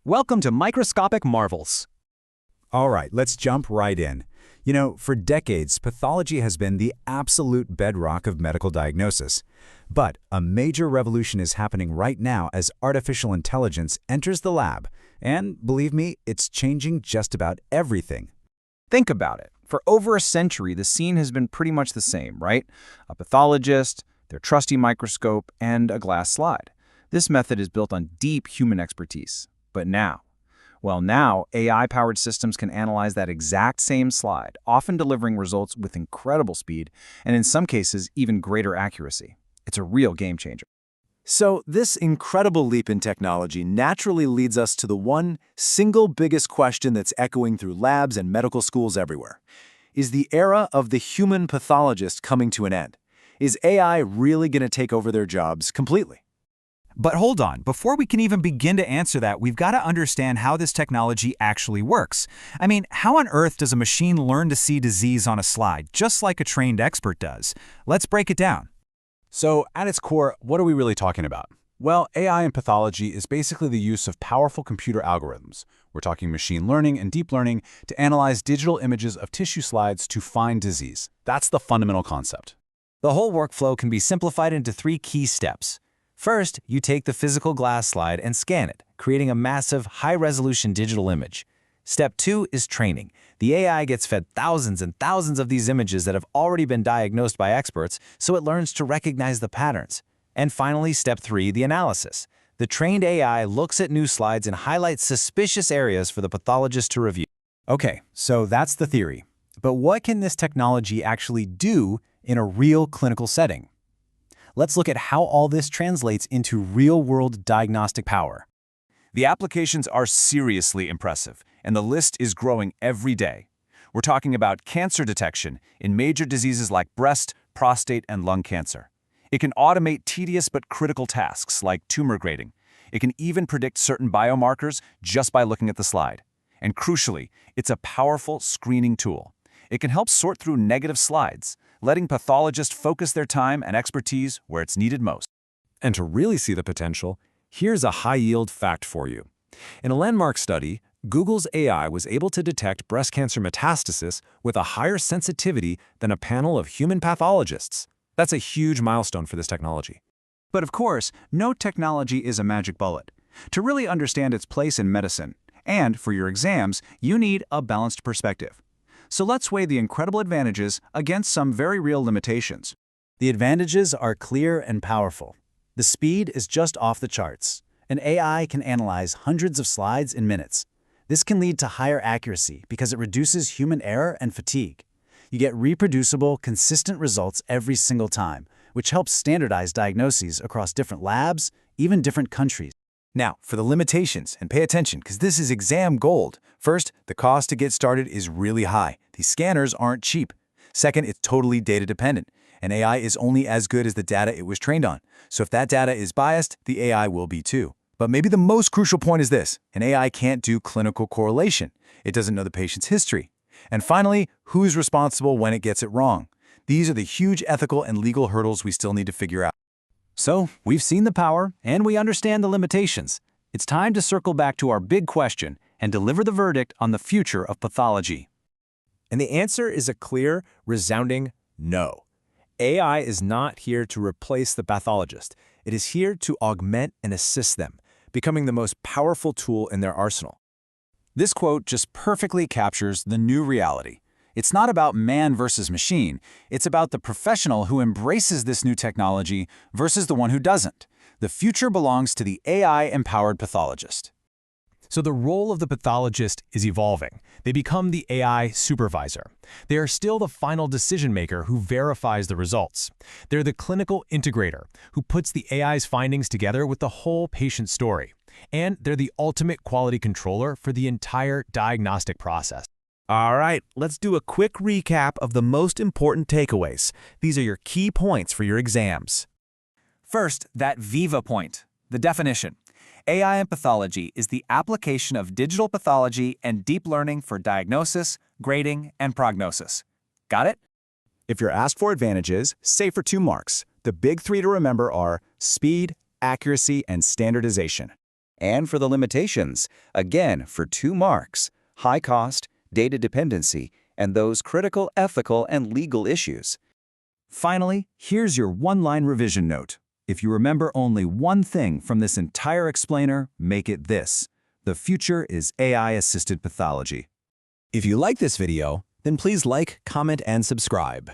Welcome to Microscopic Marvels. All right, let's jump right in. For decades, pathology has been the absolute bedrock of medical diagnosis. But a major revolution is happening right now as artificial intelligence enters the lab. And believe me, it's changing just about everything. Think about it. For over a century, the scene has been pretty much the same, right? A pathologist, their trusty microscope, and a glass slide. This method is built on deep human expertise. But now, AI-powered systems can analyze that exact same slide, often delivering results with incredible speed, and in some cases, even greater accuracy. It's a real game changer. So this incredible leap in technology naturally leads us to the one single biggest question that's echoing through labs and medical schools everywhere. Is the era of the human pathologist coming to an end? Is AI really going to take over their jobs completely? But hold on, before we can even begin to answer that, we've got to understand how this technology actually works. I mean, how on earth does a machine learn to see disease on a slide, just like a trained expert does? Let's break it down. So, at its core, what are we really talking about? Well, AI in pathology is basically the use of powerful computer algorithms. We're talking machine learning and deep learning to analyze digital images of tissue slides to find disease. That's the fundamental concept. The whole workflow can be simplified into 3 key steps. First, you take the physical glass slide and scan it, creating a massive, high-resolution digital image. Step 2 is training. The AI gets fed thousands and thousands of these images that have already been diagnosed by experts, so it learns to recognize the patterns. And finally, Step 3, the analysis. The trained AI looks at new slides and highlights suspicious areas for the pathologist to review. Okay, so that's the theory. But what can this technology actually do in a real clinical setting? Let's look at how all this translates into real-world diagnostic power. The applications are seriously impressive, and the list is growing every day. We're talking about cancer detection in major diseases like breast, prostate, and lung cancer. It can automate tedious but critical tasks like tumor grading. It can even predict certain biomarkers just by looking at the slide. And crucially, it's a powerful screening tool. It can help sort through negative slides, letting pathologists focus their time and expertise where it's needed most. And to really see the potential, here's a high-yield fact for you. In a landmark study, Google's AI was able to detect breast cancer metastasis with a higher sensitivity than a panel of human pathologists. That's a huge milestone for this technology. But of course, no technology is a magic bullet. To really understand its place in medicine, and for your exams, you need a balanced perspective. So let's weigh the incredible advantages against some very real limitations. The advantages are clear and powerful. The speed is just off the charts. An AI can analyze hundreds of slides in minutes. This can lead to higher accuracy because it reduces human error and fatigue. You get reproducible, consistent results every single time, which helps standardize diagnoses across different labs, even different countries. Now, for the limitations, and pay attention because this is exam gold. First, the cost to get started is really high. These scanners aren't cheap. Second, it's totally data dependent. An AI is only as good as the data it was trained on. So if that data is biased, the AI will be too. But maybe the most crucial point is this: an AI can't do clinical correlation. It doesn't know the patient's history. And finally, who's responsible when it gets it wrong? These are the huge ethical and legal hurdles we still need to figure out. So, we've seen the power, and we understand the limitations. It's time to circle back to our big question and deliver the verdict on the future of pathology. And the answer is a clear, resounding no. AI is not here to replace the pathologist. It is here to augment and assist them, becoming the most powerful tool in their arsenal. This quote just perfectly captures the new reality. It's not about man versus machine. It's about the professional who embraces this new technology versus the one who doesn't. The future belongs to the AI-empowered pathologist. So the role of the pathologist is evolving. They become the AI supervisor. They are still the final decision maker who verifies the results. They're the clinical integrator who puts the AI's findings together with the whole patient story. And they're the ultimate quality controller for the entire diagnostic process. All right, let's do a quick recap of the most important takeaways. These are your key points for your exams. First, that Viva point, the definition. AI in pathology is the application of digital pathology and deep learning for diagnosis, grading, and prognosis. Got it? If you're asked for advantages, say for 2 marks. The big 3 to remember are speed, accuracy, and standardization. And for the limitations, again, for 2 marks: high cost, data dependency, and those critical ethical and legal issues. Finally, here's your one-line revision note. If you remember only one thing from this entire explainer, make it this: the future is AI-assisted pathology. If you like this video, then please like, comment, and subscribe.